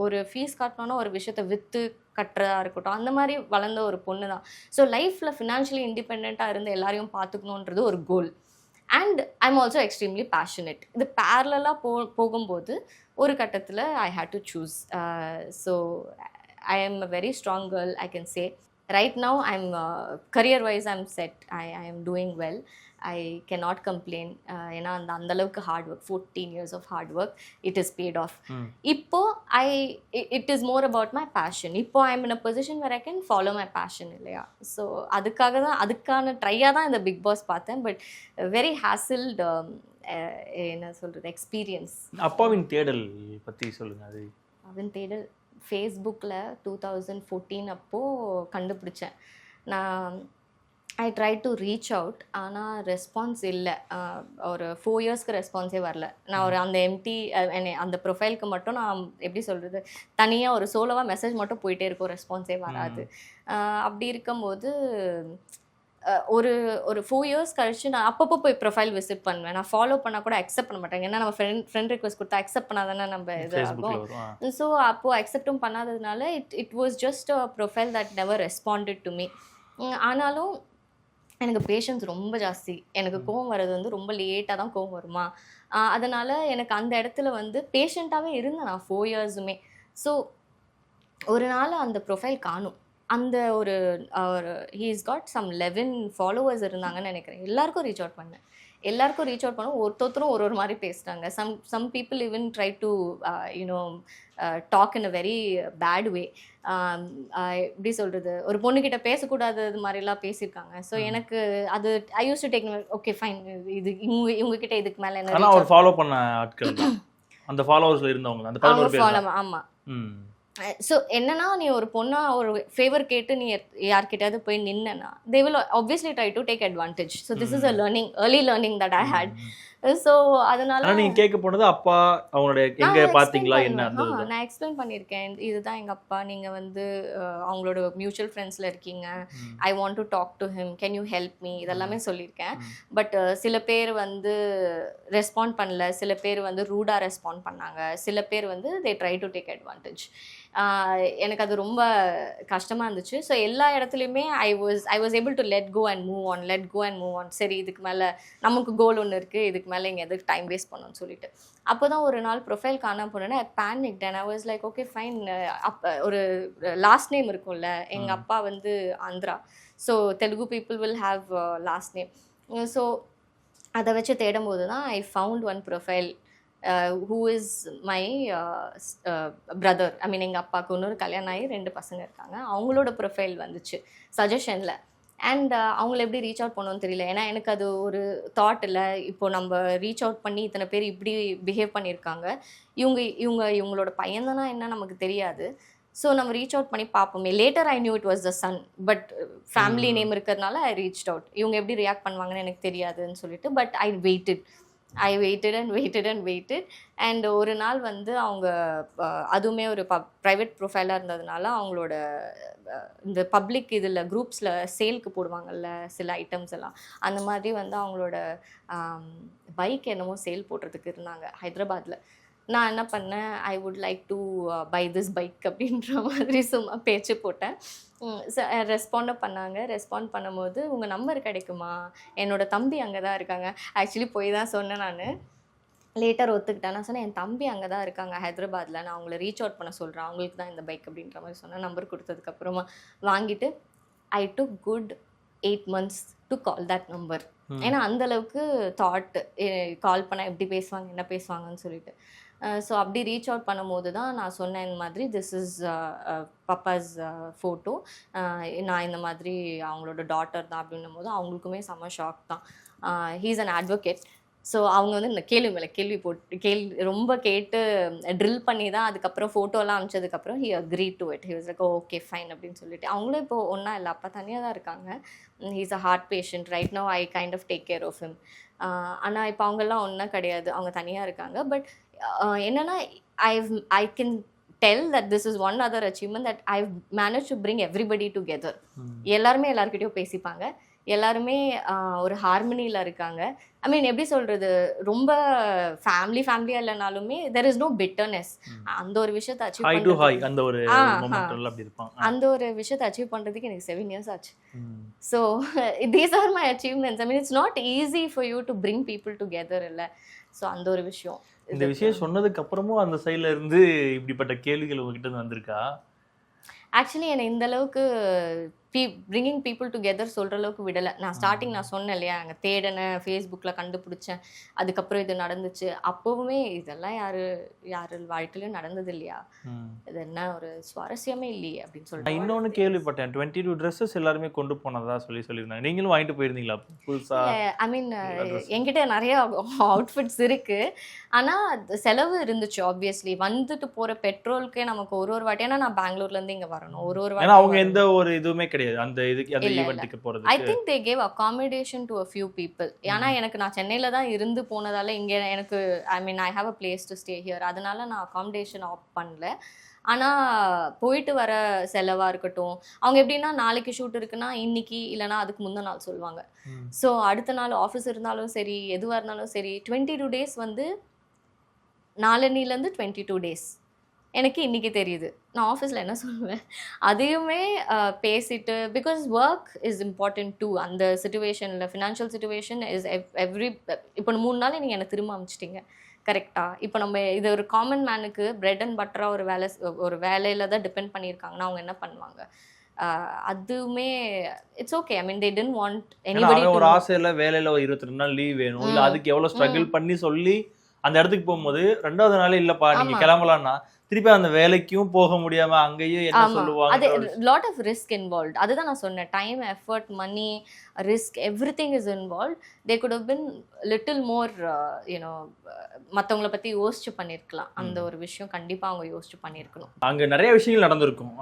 ஒரு ஃபீஸ் கட்டணுன்னா ஒரு விஷயத்தை விற்று கட்டுறதா இருக்கட்டும், அந்த மாதிரி வளர்ந்த ஒரு பொண்ணு தான். ஸோ லைஃப்பில் ஃபினான்ஷியலி இண்டிபெண்ட்டாக இருந்து எல்லாரையும் பார்த்துக்கணுன்றது ஒரு goal. And I'm also extremely passionate. இது பேரலாக போகும்போது ஒரு கட்டத்தில் I had to choose. So I am a very strong girl, I can say. Right now I'm career-wise I'm set. I am doing well. I cannot complain. ஏன்னா அந்த அளவுக்கு hard work, 14 years of hard work, it is paid off. இப்போ it is more about my passion. இப்போ I'm in a position where I can follow my passion இல்லையா. So அதுக்கான ட்ரையாக தான் இந்த பிக் பாஸ் பார்த்தேன். பட் வெரி ஹேசில்டு என்ன சொல்கிறது எக்ஸ்பீரியன்ஸ். அப்பாவின் தேடல் பற்றி சொல்லுங்கள். அது அவன் தேடல் ஃபேஸ்புக்கில் 2014 அப்போது கண்டுபிடிச்சேன். நான் I try to reach out, ஆனால் ரெஸ்பான்ஸ் இல்லை. ஒரு 4 yearsக்கு ரெஸ்பான்ஸே வரல. நான் ஒரு அந்த அந்த ப்ரொஃபைலுக்கு மட்டும் நான் எப்படி சொல்கிறது தனியாக ஒரு சோலோவாக மெசேஜ் மட்டும் போயிட்டே இருக்கும், ரெஸ்பான்ஸே வராது. அப்படி இருக்கும்போது ஒரு 4 years கழிச்சு நான் அப்பப்போ போய் ப்ரொஃபைல் விசிட் பண்ணுவேன். நான் ஃபாலோ பண்ணால் கூட அக்செப்ட் பண்ண மாட்டேங்க. ஏன்னா நம்ம ஃப்ரெண்ட் ரிக்வெஸ்ட் கொடுத்தா அக்செப்ட் பண்ணாதானே நம்ம இது ஆகும். ஸோ அப்போது அக்செப்டும் பண்ணாததுனால it was just a profile that never responded to me. ஆனாலும் எனக்கு பேஷன்ஸ் ரொம்ப ஜாஸ்தி. எனக்கு கோவம் வர்றது வந்து ரொம்ப லேட்டாக தான் கோவம் வருமா. அதனால் எனக்கு அந்த இடத்துல வந்து பேஷண்ட்டாகவே இருந்தேன் நான் 4 yearsமே. ஸோ ஒரு நாள் அந்த ப்ரொஃபைல் காணும். அந்த ஒரு ஹீஸ் காட் சம் 11 followers இருந்தாங்கன்னு நினைக்கிறேன். எல்லாருக்கும் ரீச் அவுட் பண்ண ஒருத்தரும் ஒரு மாதிரி பேசுகிறாங்க. Some people even try to talk in a very bad way. எப்படி சொல்கிறது, ஒரு பொண்ணுக்கிட்ட பேசக்கூடாது இது மாதிரிலாம் பேசியிருக்காங்க. ஸோ எனக்கு அது I used to take okay fine, இது இவங்ககிட்ட இதுக்கு மேலே என்ன ஃபாலோ பண்ண ஆட்கள் அந்த ஃபாலோவர்ஸில் இருந்தவங்க அந்த 11 பேர். ஆமாம். ஸோ என்னன்னா, நீ ஒரு பொண்ணா ஒரு ஃபேவர் கேட்டு நீ யார்கிட்டயாவது போய் நின்னா they will obviously try to take advantage. So this is a early learning that I had. So அதனால நீங்க கேட்க போனது அப்பா அவங்களுடைய எங்க பாத்தீங்களா என்ன இருந்தது நான் எக்ஸ்பிளைன் பண்ணியிருக்கேன். இதுதான் எங்கள் அப்பா, நீங்கள் வந்து அவங்களோட மியூச்சுவல் ஃப்ரெண்ட்ஸில் இருக்கீங்க, I want to talk to him, can you help me, இதெல்லாமே சொல்லியிருக்கேன். பட் சில பேர் வந்து ரெஸ்பாண்ட் பண்ணல, சில பேர் வந்து ரூடாக ரெஸ்பாண்ட் பண்ணாங்க, சில பேர் வந்து they try to take advantage. எனக்கு அது ரொம்ப கஷ்டமாக இருந்துச்சு. ஸோ எல்லா இடத்துலையுமே I was able to let go and move on. சரி, இதுக்கு மேலே நமக்கு கோல் ஒன்று இருக்குது, இதுக்கு மேலே இங்கே எதுக்கு டைம் வேஸ்ட் பண்ணணும்னு சொல்லிட்டு. அப்போ தான் ஒரு நாள் ப்ரொஃபைல் காணாமல் போனேன்னா panicked and I was like okay fine. ஒரு லாஸ்ட் நேம் இருக்கும்ல, எங்கள் அப்பா வந்து Andhra, so Telugu people will have last name. So அதை வச்சு தேடும் போது தான் I found one profile who is my brother. I mean எங்கள் அப்பாவுக்கு இன்னொரு கல்யாணம் ஆகி 2 பசங்க இருக்காங்க. அவங்களோட ப்ரொஃபைல் வந்துச்சு சஜஷனில். அண்ட் அவங்கள எப்படி ரீச் அவுட் பண்ணணும்னு தெரியல. ஏன்னா எனக்கு அது ஒரு தாட் இல்லை, இப்போது நம்ம ரீச் அவுட் பண்ணி இத்தனை பேர் இப்படி பிஹேவ் பண்ணியிருக்காங்க, இவங்களோட பையன்தானா என்ன நமக்கு தெரியாது. ஸோ நம்ம ரீச் அவுட் பண்ணி பார்ப்போமே. Later I knew it was the son, but family name இருக்கிறதுனால ஐ ரீச் அவுட். இவங்க எப்படி ரியாக்ட் பண்ணுவாங்கன்னு எனக்கு தெரியாதுன்னு சொல்லிட்டு, பட் ஐ வெயிட்டட் அண்ட் ஒரு நாள் வந்து அவங்க அதுவுமே ஒரு ப்ரைவேட் ப்ரொஃபைலாக இருந்ததுனால அவங்களோட இந்த பப்ளிக் இதில் குரூப்ஸில் சேலுக்கு போடுவாங்கல்ல சில ஐட்டம்ஸ் எல்லாம், அந்த மாதிரி வந்து அவங்களோட பைக் என்னமோ சேல் போடுறதுக்கு இருந்தாங்க ஹைதராபாத்தில். நான் என்ன பண்ணேன், I would like to buy this bike அப்படின்ற மாதிரி சும்மா பேச்சு போட்டேன். ரெஸ்பாண்ட் பண்ணும்போது உங்கள் நம்பர் கிடைக்குமா, என்னோட தம்பி அங்கே தான் இருக்காங்க. ஆக்சுவலி போய் தான் சொன்னேன் நான், லேட்டர் ஒத்துக்கிட்டேன். நான் சொன்னேன் என் தம்பி அங்கே தான் இருக்காங்க ஹைதராபாத்தில், நான் அவங்கள ரீச் அவுட் பண்ண சொல்கிறேன், அவங்களுக்கு தான் இந்த பைக் அப்படின்ற மாதிரி சொன்னேன். நம்பர் கொடுத்ததுக்கப்புறமா வாங்கிட்டு I took good 8 months to call that number. ஏன்னா அந்தளவுக்கு தாட், கால் பண்ணால் எப்படி பேசுவாங்க என்ன பேசுவாங்கன்னு சொல்லிட்டு. ஸோ அப்படி ரீச் அவுட் பண்ணும்போது தான் நான் சொன்னேன் இந்த மாதிரி திஸ் இஸ் பப்பாஸ் ஃபோட்டோ, நான் இந்த மாதிரி அவங்களோட டாட்டர் தான் அப்படின்னும் போது அவங்களுக்குமே செம்ம ஷாக் தான். He is an advocate. So அவங்க வந்து இந்த கேள்வி மேலே கேள்வி ரொம்ப கேட்டு ட்ரில் பண்ணி தான் அதுக்கப்புறம் ஃபோட்டோலாம் அனுப்பிச்சதுக்கப்புறம் he agree to it. He was like okay fine அப்படின்னு சொல்லிட்டு. அவங்களும் இப்போ ஒன்றா இல்லை, அப்பா தனியாக தான் இருக்காங்க. He is a heart patient right now. I kind of take care of him. ஆனால் இப்போ அவங்கெல்லாம் ஒன்றும் கிடையாது, அவங்க தனியாக இருக்காங்க. பட் என்னன்னா I can tell that this is one other achievement that I've managed to bring everybody together. எல்லாருமே எல்லார்கிட்டயும் பேசிப்பாங்க, எல்லாருமே ஒரு ஹார்மனியில் இருக்காங்க. ஐ மீன் எப்படி சொல்கிறது, ரொம்ப ஃபேமிலியாக இல்லைனாலுமே தெர் இஸ் நோ பிட்டர்னஸ். அந்த ஒரு விஷயத்தை அச்சீவ் அந்த ஒரு விஷயத்தை அச்சீவ் பண்ணுறதுக்கு எனக்கு 7 years ஆச்சு. So these are my achievements. I mean it's not easy for you to bring people together இல்லை. ஸோ அந்த ஒரு விஷயம். இந்த விஷயம் சொன்னதுக்கு அப்புறமும் அந்த சைடில் இருந்து இப்படிப்பட்ட கேள்விகள் உங்ககிட்ட வந்திருக்கா? ஆக்சுவலி என்னை இந்த அளவுக்கு பிரிங்கிங் பீப்புள் டுகெதர் சொல்கிற அளவுக்கு விடலை. நான் ஸ்டார்டிங் நான் சொன்னேன் இல்லையா, அங்கே தேடினேன், ஃபேஸ்புக்கில் கண்டுபிடிச்சேன், அதுக்கப்புறம் இது நடந்துச்சு. அப்போவுமே இதெல்லாம் யார் வாழ்க்கையிலும் நடந்தது இல்லையா, இது என்ன ஒரு சுவாரஸ்யமே இல்லையே அப்படின்னு சொல்லிட்டு. இன்னொன்று கேள்விப்பட்டேன், 22 ட்ரெஸ்ஸஸ் எல்லாருமே கொண்டு போனதா சொல்லியிருந்தாங்க. நீங்களும் வாங்கிட்டு போயிருந்தீங்களா புதுசாக? ஐ மீன் என்கிட்ட நிறைய அவுட்ஃபிட்ஸ் இருக்குது, ஆனால் செலவு இருந்துச்சு. ஆப்வியஸ்லி வந்துட்டு போகிற பெட்ரோலுக்கே நமக்கு ஒரு வாட்டி, ஏன்னா நான் பெங்களூர்லேருந்து இங்கே வரணும், ஒரு வாட்டி அவங்க எந்த ஒரு இதுவுமே கிடையாது அந்த இதுக்கு அந்த ஈவென்ட்க்கு போறது. I think they gave accommodation to a few people. ஏன்னா எனக்கு நான் சென்னையில தான் இருந்து போனதால இங்கே எனக்கு I mean I have a place to stay here, அதனால நான் அகாமடேஷன் ஆப்ட் பண்ணல. ஆனால் போயிட்டு வர செலவாக இருக்கட்டும், அவங்க எப்படின்னா நாளைக்கு ஷூட் இருக்குன்னா இன்னைக்கு இல்லைனா அதுக்கு முந்தின நாள் சொல்லுவாங்க. ஸோ அடுத்த நாள் ஆஃபீஸ் இருந்தாலும் சரி எதுவாக இருந்தாலும் சரி 22 days வந்து நாளன்னிலேருந்து 22 days எனக்கு இன்றைக்கி தெரியுது. நான் ஆஃபீஸில் என்ன சொல்லுவேன் அதையுமே பேசிட்டு, because work is important too. அந்த சுச்சுவேஷனில் ஃபினான்ஷியல் சுச்சுவேஷன் இஸ் இப்போ 3 நாள் நீங்கள் என்னை திரும்ப அனுப்பிச்சிட்டிங்க கரெக்டாக. இப்போ நம்ம இது ஒரு காமன் மேனுக்கு பிரெட் அண்ட் பட்டராக ஒரு வேலையில் தான் டிபெண்ட் பண்ணியிருக்காங்கன்னா அவங்க என்ன பண்ணுவாங்க? அதுவுமே it's okay. I mean they didn't want anybody. ஒரு ஆசையில் வேலையில் 22 நாள் லீவ் வேணும், இல்லை அதுக்கு எவ்வளோ ஸ்ட்ரகிள் பண்ணி சொல்லி அந்த இடத்துக்கு போகும்போது 2வது நாள் இல்லைப்பா நீங்கள் கிளம்பலான்னா திருப்பி அந்த வேலைக்கும் போக முடியாம அங்கேயே என்ன சொல்லுவாங்க. அது லாட் ஆஃப் ரிஸ்க் இன்வால்வ். அதுதான் நான் சொன்னேன், time, effort, money, risk, everything is involve. They could have been little more you know மற்றவங்களை பற்றி யோசிச்சு பண்ணியிருக்கலாம். அந்த ஒரு விஷயம் கண்டிப்பாக அவங்க யோசிச்சு பண்ணியிருக்கணும். அங்கே நிறைய விஷயங்கள் நடந்திருக்கும்,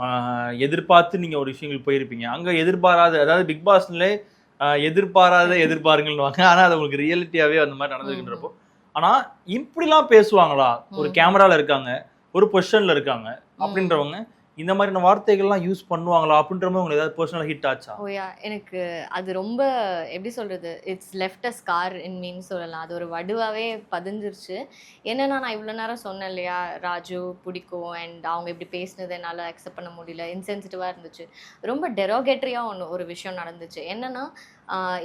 எதிர்பார்த்து நீங்கள் ஒரு விஷயங்கள் போயிருப்பீங்க. அங்கே எதிர்பாராத, அதாவது பிக் பாஸ்லே எதிர்பாராத எதிர்பாருங்கள்வாங்க, ஆனால் அது உங்களுக்கு ரியாலிட்டியாகவே அந்த மாதிரி நடந்துருக்கின்றப்போ. ஆனால் இப்படிலாம் பேசுவாங்களா, ஒரு கேமராவில் இருக்காங்க, ஒரு பொசிஷன்ல இருக்காங்க அப்படின்றவங்க இந்த மாதிரியான வார்த்தைகள்லாம் யூஸ் பண்ணுவாங்களா அப்படின்ற மாதிரி உங்களுக்கு ஏதாவது பர்சனலாக ஹிட் ஆச்சா? ஓயா எனக்கு அது ரொம்ப எப்படி சொல்கிறது, இட்ஸ் லெஃப்ட் அ ஸ்கார் இன் மீன் சொல்லலாம். அது ஒரு வடுவாகவே பதிஞ்சிருச்சு. என்னென்னா நான் இவ்வளோ நேரம் சொன்னேன் இல்லையா, ராஜு பிடிக்கும் அண்ட் அவங்க இப்படி பேசினது என்னால் அக்செப்ட் பண்ண முடியல, இன்சென்சிட்டிவாக இருந்துச்சு. ரொம்ப டெரோகேட்ரியாக ஒரு விஷயம் நடந்துச்சு. என்னென்னா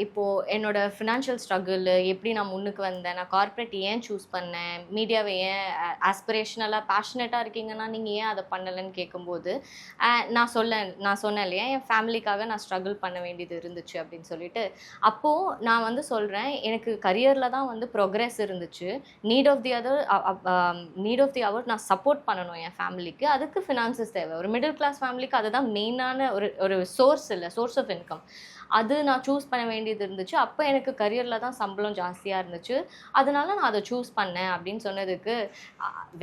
இப்போது என்னோட ஃபினான்ஷியல் ஸ்ட்ரகிள், எப்படி நான் முன்னுக்கு வந்தேன், நான் கார்ப்பரேட் ஏன் சூஸ் பண்ணேன், மீடியாவை ஏன் ஆஸ்பிரேஷனலாக பேஷனேட்டாக இருக்கீங்கன்னா நீங்கள் ஏன் அதை பண்ணலைன்னு கேட்கும்போது நான் சொன்னேன் இல்லையா, என் ஃபேமிலிக்காக நான் ஸ்ட்ரகிள் பண்ண வேண்டியது இருந்துச்சு அப்படின்னு சொல்லிட்டு. அப்போது நான் வந்து சொல்கிறேன், எனக்கு கரியரில் தான் வந்து ப்ரோக்ரெஸ் இருந்துச்சு. நீட் ஆஃப் தி அவர் நான் சப்போர்ட் பண்ணணும் என் ஃபேமிலிக்கு. அதுக்கு ஃபினான்சஸ் தேவை. ஒரு மிடில் கிளாஸ் ஃபேமிலிக்கு அதுதான் மெயினான ஒரு சோர்ஸ் ஆஃப் இன்கம். அது நான் சூஸ் பண்ண வேண்டியது இருந்துச்சு. அப்போ எனக்கு கரியரில் தான் சம்பளம் ஜாஸ்தியாக இருந்துச்சு. அதனால நான் அதை சூஸ் பண்ணேன் அப்படின்னு சொன்னதுக்கு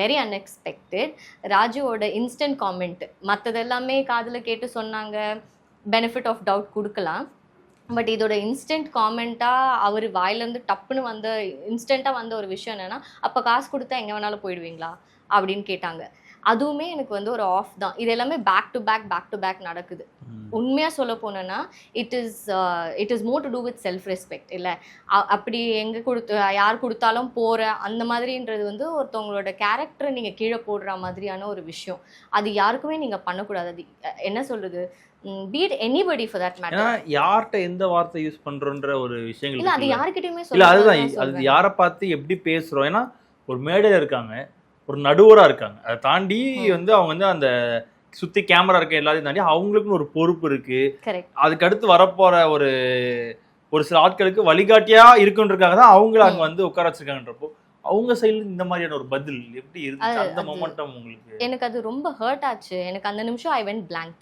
வெரி அன்எக்ஸ்பெக்டட். ராஜுவோட இன்ஸ்டன்ட் காமெண்ட் மற்றது எல்லாமே காதில் கேட்டு சொன்னாங்க, பெனிஃபிட் ஆஃப் டவுட் கொடுக்கலாம். பட் இதோட இன்ஸ்டன்ட் காமெண்ட்டாக அவர் வாயிலேருந்து டப்புன்னு இன்ஸ்டண்ட்டாக வந்த ஒரு விஷயம் என்னென்னா, அப்போ காசு கொடுத்தா எங்கே வேணாலும் போயிடுவீங்களா அப்படின்னு கேட்டாங்க. அதுவுமே எனக்கு வந்து ஒரு ஆஃப் தான். இது எல்லாமே பேக் டு பேக் நடக்குது. உண்மையாக சொல்ல போனேன்னா it is more to do with self respect. இல்லை அப்படி எங்கே யார் கொடுத்தாலும் போகிற அந்த மாதிரின்றது வந்து ஒருத்தவங்களோட கேரக்டரை நீங்கள் கீழே போடுற மாதிரியான ஒரு விஷயம். அது யாருக்குமே நீங்கள் பண்ணக்கூடாது. அது என்ன சொல்கிறது, beat anybody for that matter. யார்கிட்ட எந்த வார்த்தை யூஸ் பண்ணுறோன்ற ஒரு விஷயங்கள் இல்லை, அது யாருக்கிட்டையுமே இல்லை. அதுதான், அது யாரை பார்த்து எப்படி பேசுகிறோம். ஏன்னா ஒரு மேடையில் இருக்காங்க, ஒரு நடுவராக இருக்காங்க, அதை தாண்டி வந்து அவங்க வந்து அந்த சுற்றி கேமரா இருக்க எல்லாத்தையும் தாண்டி அவங்களுக்குன்னு ஒரு பொறுப்பு இருக்குது. அதுக்கு அடுத்து வரப்போகிற ஒரு சில ஆட்களுக்கு வழிகாட்டியாக இருக்குன்றதுக்காக தான் அவங்கள அங்கே வந்து உட்கார வச்சிருக்காங்கன்றப்போ அவங்க சைடில் இந்த மாதிரியான ஒரு பதில் எப்படி இருந்துச்சு அந்த மொமெண்டம் உங்களுக்கு? எனக்கு அது ரொம்ப ஹர்ட் ஆச்சு. எனக்கு அந்த நிமிஷம் ஐ வென்ட் பிளாங்க்.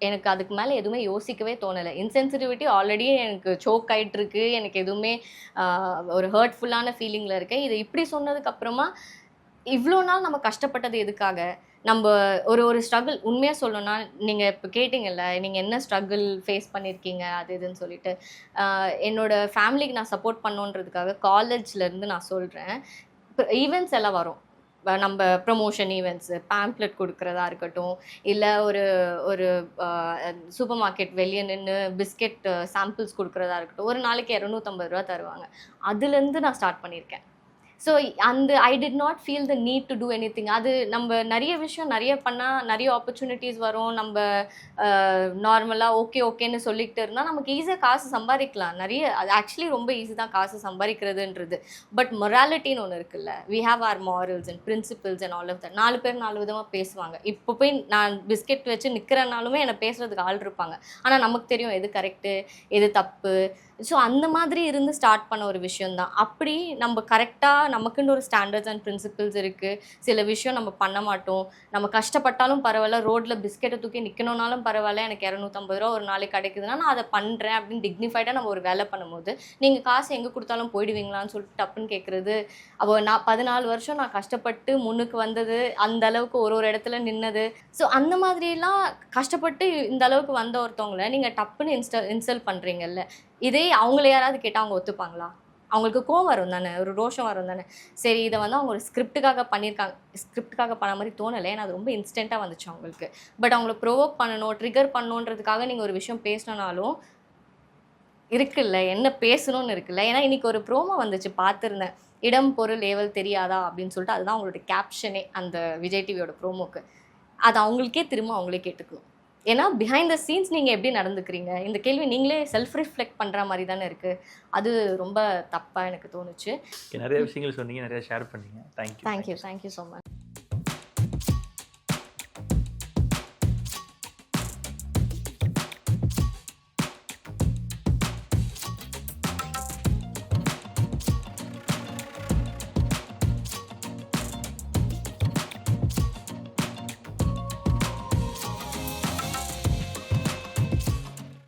எனக்கு அதுக்கு மேலே எதுவுமே யோசிக்கவே தோணலை. இன்சென்சிட்டிவிட்டி ஆல்ரெடி எனக்கு சோக் ஆகிட்டு இருக்கு. எனக்கு எதுவுமே ஒரு ஹர்ட்ஃபுல்லான ஃபீலிங்கில் இருக்கேன். இது இப்படி சொன்னதுக்கப்புறமா இவ்வளோ நாள் நம்ம கஷ்டப்பட்டது எதுக்காக? நம்ம ஒரு ஸ்ட்ரகிள் உண்மையாக சொல்லணும்னா, நீங்கள் இப்போ கேட்டிங்கல்ல நீங்கள் என்ன ஸ்ட்ரகிள் ஃபேஸ் பண்ணியிருக்கீங்க அது இதுன்னு சொல்லிட்டு, என்னோடய ஃபேமிலிக்கு நான் சப்போர்ட் பண்ணணுன்றதுக்காக காலேஜ்லேருந்து நான் சொல்கிறேன், இப்போ ஈவெண்ட்ஸ் எல்லாம் வரும். நம்ம ப்ரமோஷன் ஈவெண்ட்ஸு, பேம்ப்ளெட் கொடுக்குறதா இருக்கட்டும், இல்லை ஒரு சூப்பர் மார்க்கெட் வெளியே நின்று பிஸ்கெட் சாம்பிள்ஸ் கொடுக்குறதா இருக்கட்டும், ஒரு நாளைக்கு 250 ரூபா தருவாங்க. அதுலேருந்து நான் ஸ்டார்ட் பண்ணியிருக்கேன். So I did not feel the need to do anything. அது நம்ம நிறைய விஷயம் நிறைய பண்ணால் நிறைய ஆப்பர்ச்சுனிட்டிஸ் வரும். நம்ம நார்மலாக ஓகேன்னு சொல்லிக்கிட்டு இருந்தால் நமக்கு ஈஸியாக காசு சம்பாதிக்கலாம். அது ஆக்சுவலி ரொம்ப ஈஸி தான் காசு சம்பாதிக்கிறதுன்றது. பட் மொராலிட்டின்னு ஒன்று இருக்குல்ல, we have our morals and principles and all of that. 4 பேர் 4 விதமாக பேசுவாங்க. இப்போ போய் நான் பிஸ்கெட் வச்சு நிற்கிறனாலுமே என்னை பேசுகிறதுக்கு ஆள் இருப்பாங்க. ஆனால் நமக்கு தெரியும் எது கரெக்டு எது தப்பு. ஸோ அந்த மாதிரி இருந்து ஸ்டார்ட் பண்ண ஒரு விஷயந்தான். அப்படி நம்ம கரெக்டாக நமக்குன்னு ஒரு ஸ்டாண்டர்ட்ஸ் அண்ட் பிரின்சிபிள்ஸ் இருக்குது. சில விஷயம் நம்ம பண்ண மாட்டோம். நம்ம கஷ்டப்பட்டாலும் பரவாயில்ல, ரோட்டில் பிஸ்கெட்டை தூக்கி நிற்கணுன்னாலும் பரவாயில்ல, எனக்கு 250 ரூபா ஒரு நாளைக்கு கிடைக்குதுன்னா நான் அதை பண்ணுறேன் அப்படின்னு டிக்னிஃபைடாக நம்ம ஒரு வேலை பண்ணும்போது, நீங்கள் காசு எங்கே கொடுத்தாலும் போயிடுவீங்களான்னு சொல்லிட்டு டப்புன்னு கேட்குறது. நான் 14 வருஷம் நான் கஷ்டப்பட்டு முன்னுக்கு வந்தது, அந்த அளவுக்கு ஒரு இடத்துல நின்னது. ஸோ அந்த மாதிரிலாம் கஷ்டப்பட்டு இந்த அளவுக்கு வந்த ஒருத்தவங்களை நீங்கள் டப்புன்னு இன்ஸ்டால் பண்ணுறீங்கல்ல. இதே அவங்கள யாராவது கேட்டால் அவங்க ஒத்துப்பாங்களா? அவங்களுக்கு கோவம் வரும் தானே, ஒரு ரோஷம் வரும் தானே. சரி, இதை வந்து அவங்க ஒரு ஸ்கிரிப்டுக்காக பண்ணியிருக்காங்க, ஸ்கிரிப்டுக்காக பண்ண மாதிரி தோணலை. ஏன்னா அது ரொம்ப இன்ஸ்டண்ட்டாக வந்துச்சு அவங்களுக்கு. பட் அவங்கள ப்ரோவோக் பண்ணணும், ட்ரிகர் பண்ணணுன்றதுக்காக நீங்கள் ஒரு விஷயம் பேசணுன்னாலும் இருக்குல்ல, என்ன பேசணும்னு இருக்குல்ல. ஏன்னா இன்றைக்கி ஒரு ப்ரோமோ வந்துச்சு, பார்த்துருந்தேன், இடம் பொருள் ஏவல் தெரியாதா அப்படின்னு சொல்லிட்டு. அதுதான் அவங்களோட கேப்ஷனே அந்த விஜய் டிவியோட ப்ரோமோக்கு. அது அவங்களுக்கே திரும்ப அவங்களே கேட்டுக்கணும். ஏன்னா பிஹைண்ட் த சீன்ஸ் நீங்கள் எப்படி நடந்துக்கிறீங்க, இந்த கேள்வி நீங்களே செல்ஃப் ரிஃப்ளெக்ட் பண்ணுற மாதிரி தானே இருக்குது. அது ரொம்ப தப்பாக எனக்கு தோணுச்சு. நிறைய விஷயங்கள் சொன்னீங்க, நிறைய ஷேர் பண்ணீங்க. Thank you so much.